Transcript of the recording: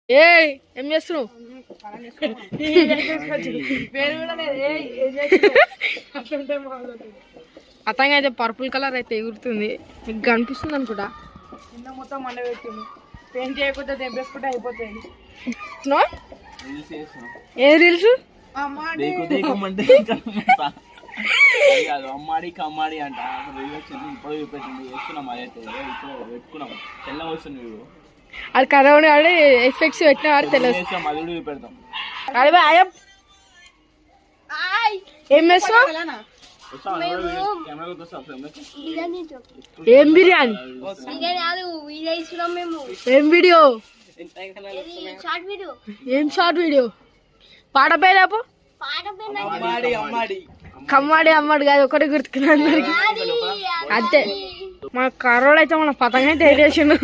ఏ ఏం చేస్తున్నావు? అతగా అయితే పర్పుల్ కలర్ అయితే ఎగురుతుంది, మీకు కనిపిస్తుంది అనుకుంటా. నిన్న మొత్తం మండ పెట్టింది, పెయింట్ చేయకపోతే తెంపేసుకుంటే అయిపోతుంది. ఏ రీల్స్? అమ్మాడి కమ్మాడి అంట ఇప్పుడు చూపెట్టింది వేసుకున్నాం, అదైతే ఇప్పుడు పెట్టుకున్నాం తెల్ల వస్తుంది. అది కరవని వాడి ఎఫెక్ట్స్ పెట్టిన వాడు తెలుసు. అది కూడా చూపెడతాం. ఏం చేస్తున్నావు? ఏం బిర్యానీ? ఏం వీడియో? ఏం షార్ట్ వీడియో? పాట పేరేపు కమ్మాడి అమ్మాడి కాదు, ఒకటి గుర్తుకున్నా అందరికి అంతే. మన కరోడ్ అయితే మన పతంగా అయితే వేరేసిండు.